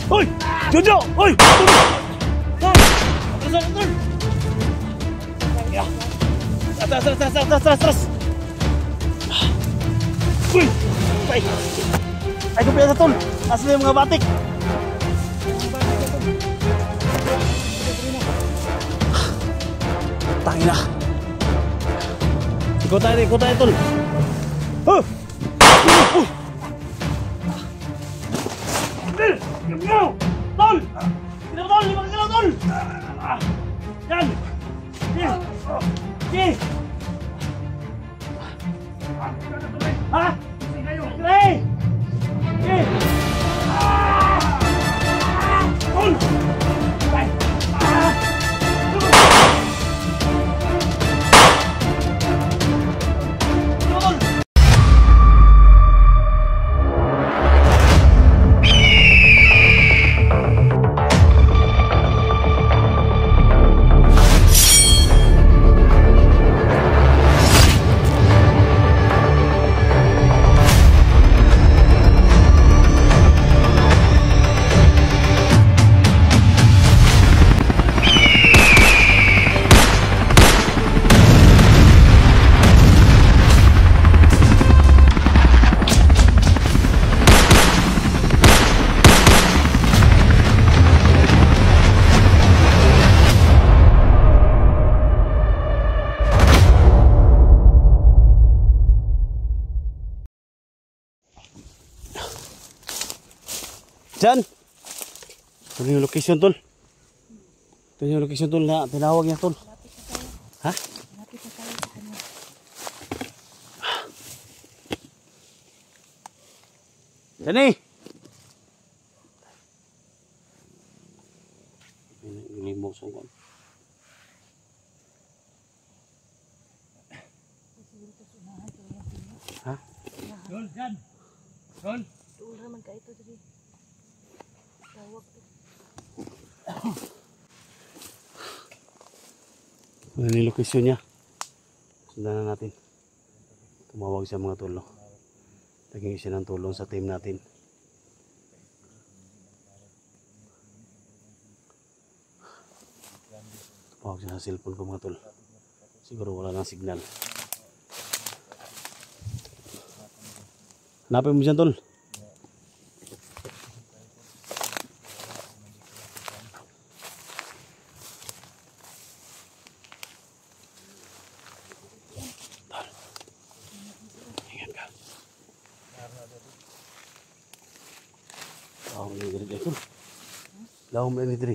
Hoy! Jojo! Hoy! Tulong! Tol! Atras, tol! Atras! Uy! Ay! Ay, kumpiyan sa tol! Nasa yung mga batik! Tangina! Ikot tayo tol! Huh! Tol! Sino tol? 5 kilo tol! Yan! Sige! Ha? Sige! Sige! Tol! Diyan. Ito yung location tol. Ito yung location tol na tinawag niya tol. Ha? Diyan eh. Limong sungkon. Ha? Tol, diyan. Tol. Tol raman ka ito diri. Ano yung location niya? Sundan na natin. Tumawag sa mga tulo. Naging isa ng tulong sa team natin. Tumawag siya sa cellphone ko mga tol. Siguro wala nang signal. Hanapin mo dyan tol. Lawan mo ini diri.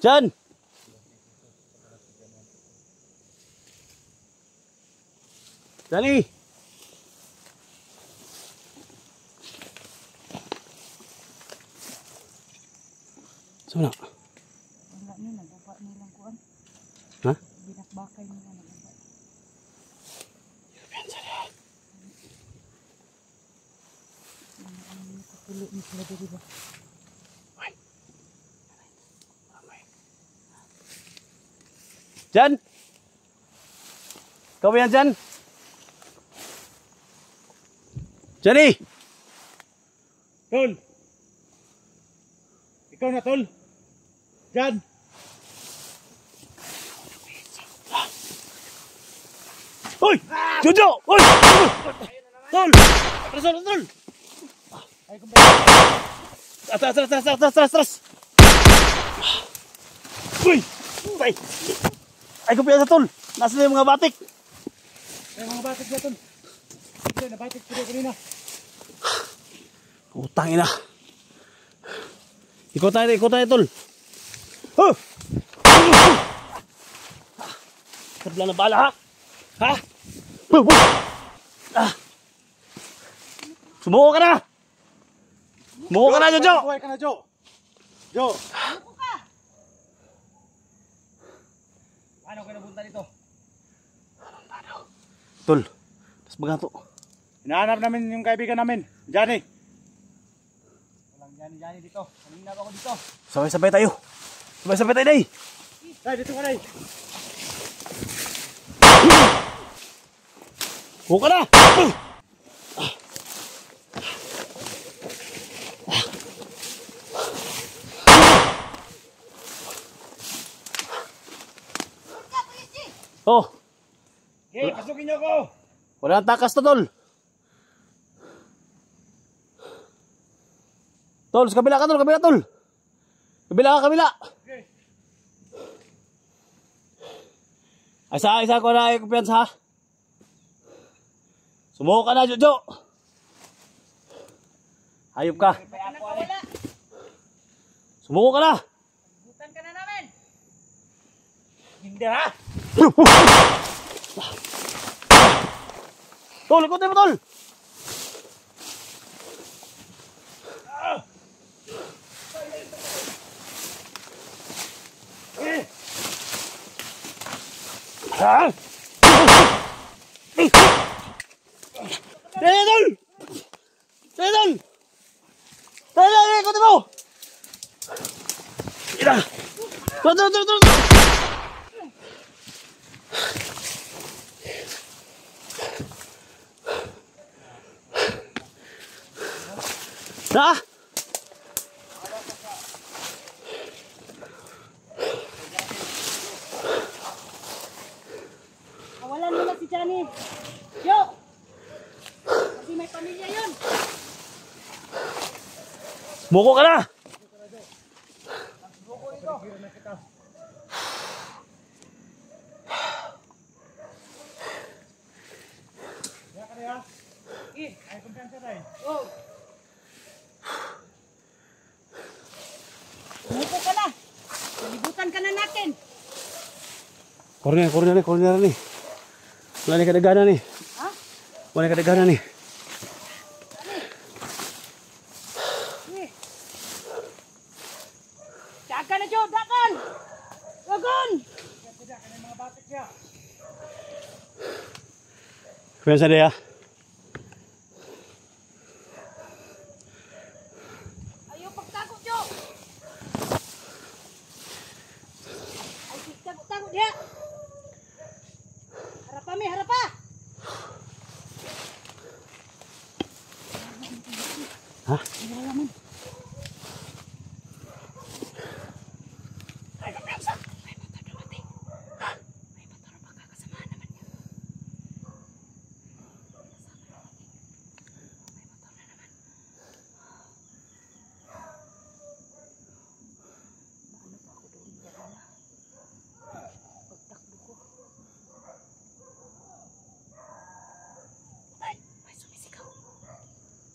Jan. Dani. Sana. Wala ni nagbubat nilang kuan. Ha? Binakbakay nila nagbubat. Pulo ni sila diri ba? Ay. Jan. Kau yan Jan? Jani. Tol. Ikaw na tol. Jan. Hoy! Jojo! Hoy! Tol! Tol! Atras! Uy! Ay, kumpiyan sa tol! Nasa na yung mga batik! Ay, mga batik na tol. Ay, nabatik ko kanina. Utang ina! Ikot tayo tol! Huh! Sabla na bala ha! Ha? Sumuko ka na! Sumuko ka na, Jojo! Buhay ka na, Jo! Jo! Sumuko ka! Ano ka nabunta dito? Tol, tas baga to. Hinahanap namin yung kaibigan namin, Johnny. Walang Johnny dito. Kanina ako dito. Sabay-sabay tayo. Sabay-sabay tayo, Day. Day, dito ka, Day. Huwag ka na! Oh, Okay, pasukin niyo ako. wala nang takas to, tol. Tol, sa kabila ka, tol. Kabila, tol. Kabila ka, kabila. Okay. Isa ko na ay kumpiyansa, ha? Sumuko ka na, Jojo. Hayop ka. Nakawala. Sumuko ka na. Butan ka na namin. Hindi ha. Tol, ikutin mo, tol. Ah! Dali, tol! Dali, tol! Dali, ikutin mo! Ina! Tol, tol, tol, tol! Ha? Kawalan mo na si Johnny. Yo! Kasi may pamilya yun. Sumuko ka na! Diyan ka na ha. Ay kumpiyansa tayo. Oh. Sumuko ka na. Libutan ka na natin. Corner ni. Wala ni kadagana ni. Ha? Wala ni kadagana ni. Eh. Dagan na, Jo. Dagan. Dagan. Diyan ka na mga batik niya. Kumpiyansa dia. Ayaw pagtago, Jo. Ay, tago dia. Harap kami, harap pa. Ha? Nilalaman. Ay, kumpiyansa. May motor dumating. May motor baka kasamahan naman niya. Paano pa ako doon? Diyan na. Pagtakbo ko. May sumisigaw.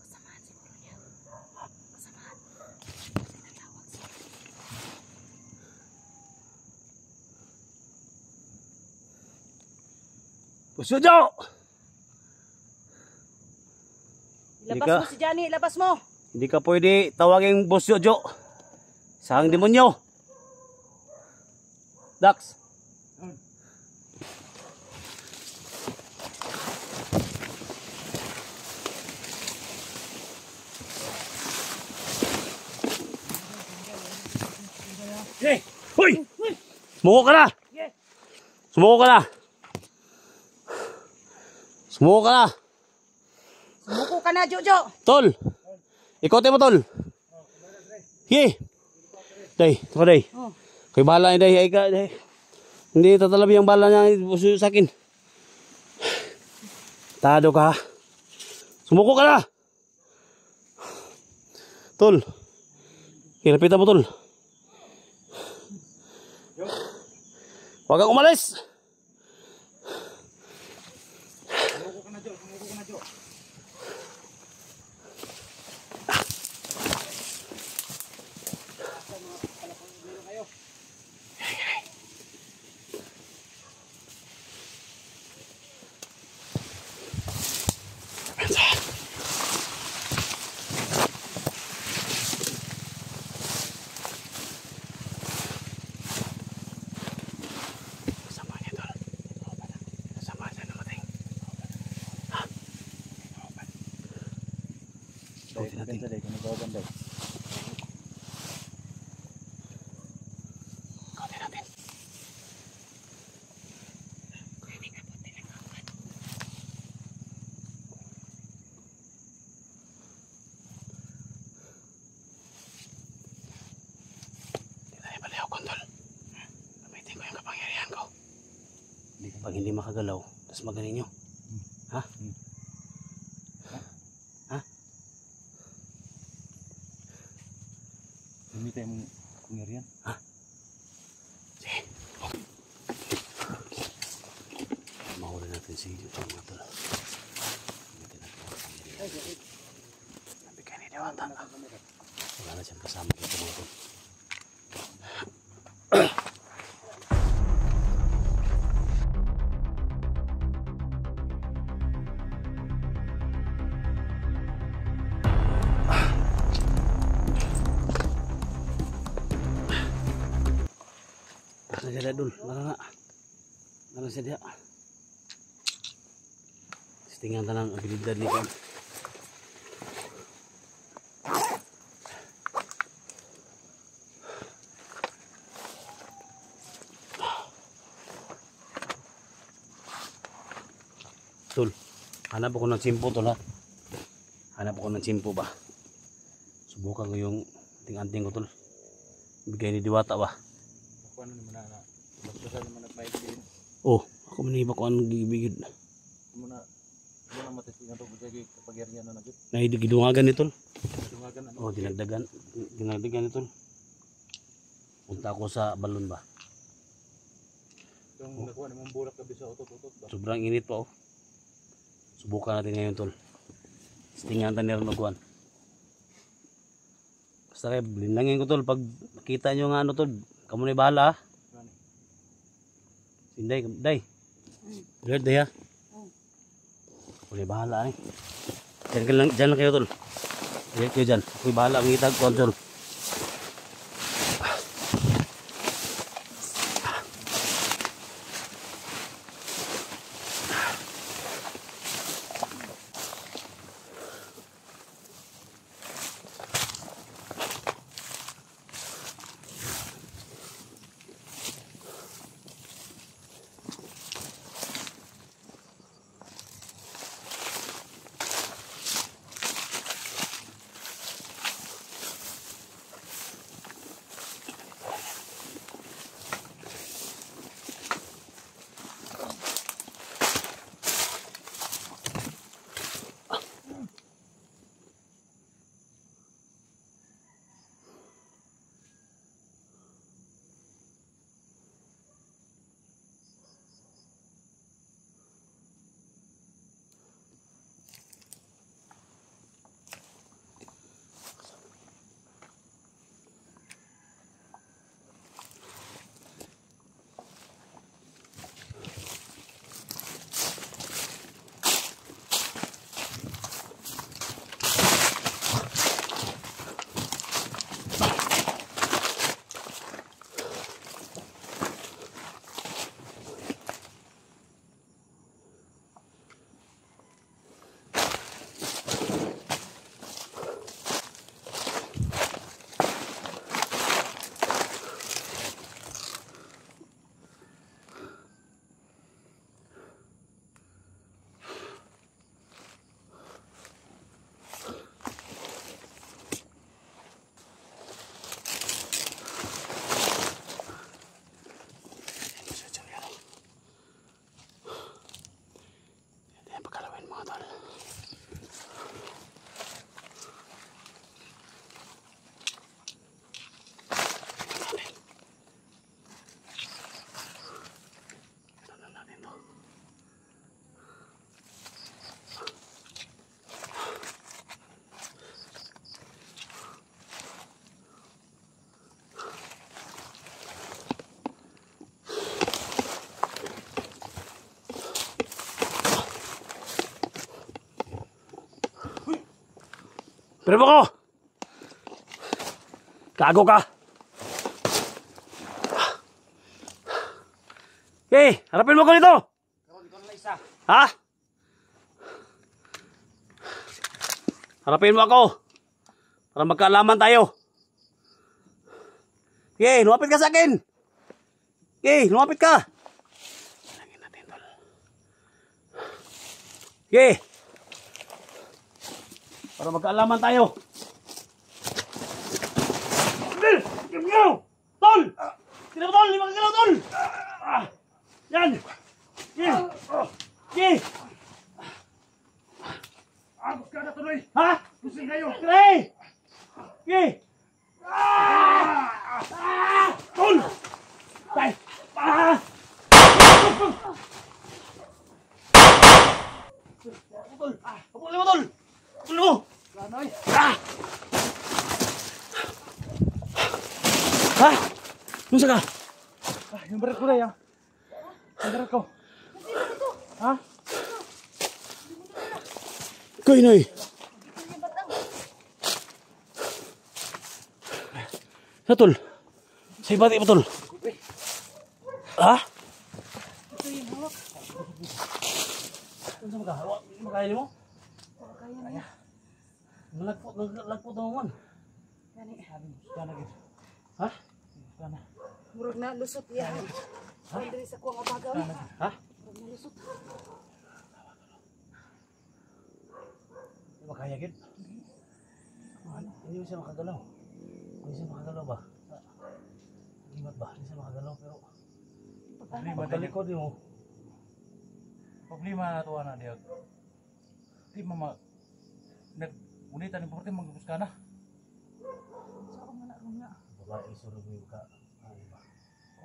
Kasamahan siguro niya. Kasamahan. Kasi natawag siya. Puso, Jo! Ilabas Ika. mo si Johnny, ilabas mo. Hindi ka pwede tawagin Boss Jojo. Sahang demonyo. Dax. Okay. Hoy! Sumuko ka na! Yeah. Sumuko ka na! Sumuko ka na! Sumuko ka na, Jojo. Tol! Ikote mo, tol! Sige! Day, ito ka, day. Oh. Kay bahala niya, day. Ay ka, day. Hindi tatalabi ang bala niya Boss sa akin. Tado ka. Sumuko ka na! Tol! Hirapitan mo, tol. Huwag kang umalis! Sumuko ka na, Jo. Sumuko ka na, Jo. Kasama niya, tol. Kasama siya namatay. Ikutin natin. Ikutin natin. Hindi tayo baliw, Kondol. Gamitin ko yung kapangyarihan ko. Hindi ka Pag hindi makagalaw, tapos magaling nyo. Ha? Ha? Hindi tayo mong kungyarihan. Ha? Sige. Mahuli natin si Jutong mga tol. Nabigay ni Dewata. Wala na siyang kasama dito mga tol. Nasa sila dul, nara na. Nara siya diya. Tingnan ta ng abilidad ni Kon. Tol, hanap ako ng simpo tol ha. Hanap ako ng simpo ba. Subukan ko yung anting-anting ko tol. Bigay ni Diwata ba. Ako ano naman na. Magdasal naman na paig din. Oh, ako maniba ko anong gibigid. Muna matisingan to kasi kapagyarihan na nagit. Nahidugidungagan ni tol. Dungagan ano. Oh, dinagdagan ni tol. Punta ako sa balon ba. Yung nakuha namang bulak kabi sa utot-utot ba. Sobrang init pa oh. Subukan natin ngayon tol. Tingnan tayo meron magkuhan. Basta kayo, linlangin ko tol. Pag nakita nyo nga ano tol, kamu na bahala ha. Sinday, day. Good day ha. Kulay bahala eh. Diyan lang kayo tol. Diyan kayo dyan. Ako'y bahala. Ang itag ko tol. Pero ko! Gago ka! Okay, harapin mo ko dito! Ha? Harapin mo ako! Para magkaalaman tayo! Okay, lumapit ka sa akin! Okay, lumapit ka! Lagyan natin tol. Okay! Para magkaalaman tayo. Tol! Sino ba tol? Lima ka tol! Yan! Abot ka na tuloy. Ha? Kusing kayo. Kray! Gi! Tol! Tay! Ah! Tol! Kapuli mo, tol! Kapuli mo! Lanoy. Ah! Ha? Nung ka? Yung berat ko na yan. Yung berat ko. Ha? Koy, Noy! Sa tol? Sa ibati mo, tol? Ha? Ito yung hawak. Ano sa magkahawa? Makaya mo? Kaya niya. Nalagpot naman. Gani. Sana gid. Ha? Sana. Murag na lusot yan. Pwede sa kuwang abagaw. Ha? Murag na lusot. Makaya gid? Hindi mo siya makagalaw. Hindi siya makagalaw ba? Limat ba? Hindi siya makagalaw pero pagtalikod mo. Problema na to na dia. Di mama nag-unitan ni porte magubos ka na. So ako nga na. Babae isurog mo ka. Ano ba?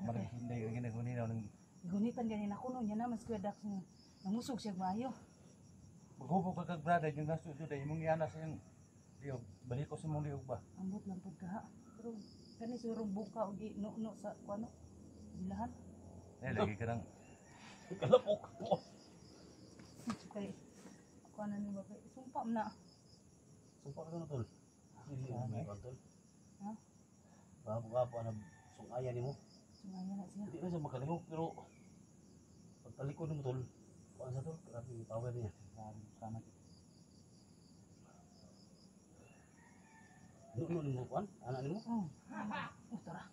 Marag hindi ginaguni na ng Gunitan ganin ako no. Yan naman Square Dax nga. Namusog siya maayo. magubog ka kag brother yung gasto ito dahil imong iana sa yung liog. Balik ko sa imong liog ba? Ambot lang pud ka ha. Pero kani surong buka og no sa kuano. Bilahan. Lagi ka nang Kalapok mo. Kay kuano ni babay. Sumpam na. Sumpa ka na tol. Hindi na tol. Ha? Bago na sungaya ni mo. Sumaya na siya. Hindi na siya makalihok pero pagtalikod mo tol. Kuan sa tol, grabe yung power niya. sana. Ano ni mo kuan? Anak ni mo? Oh. Tara.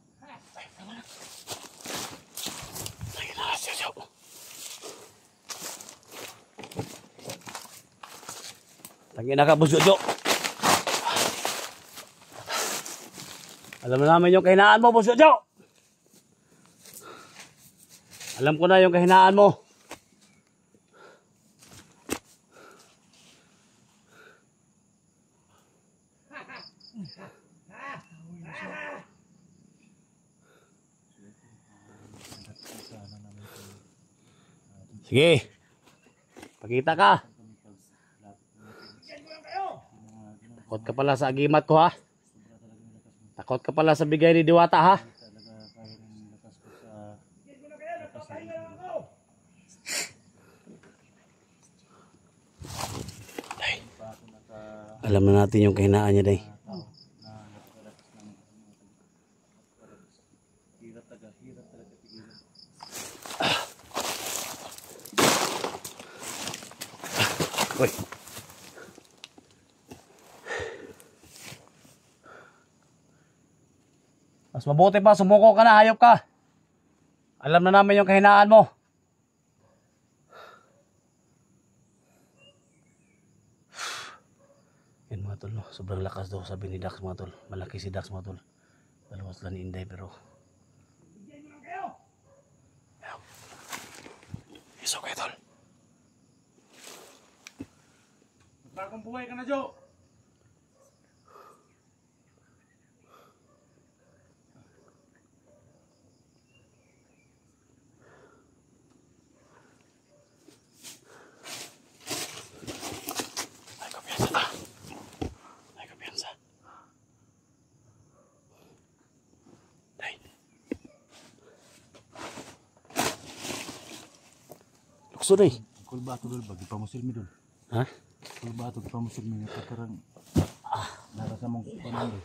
Ayun na siya siya. Tangin na ka, Boss Jojo. Alam na namin yung kahinaan mo, Boss Jojo. Alam ko na yung kahinaan mo. Sige. Pakita ka. Takot ka pala sa agimat ko ha. Takot ka pala sa bigay ni Diwata ha. Day. Alam na natin yung kahinaan niya, Day. Uy. Mas mabuti pa, sumuko ka na, hayop ka. Alam na namin yung kahinaan mo. Yan mga tol, no? Sobrang lakas daw sabi ni Dax mga tol. Malaki si Dax mga tol. Dalawas lang ni Inday pero it's okay tol. Bagong buhay ka na, Jo. Ay, kumpiyansa ka. Ay, kumpiyansa. Day. Lukso, Day. Kulba to dul bagi pamusil mi dul. Ha? Kulba to pamusil mi katarang. Nara sa mong kanan dul.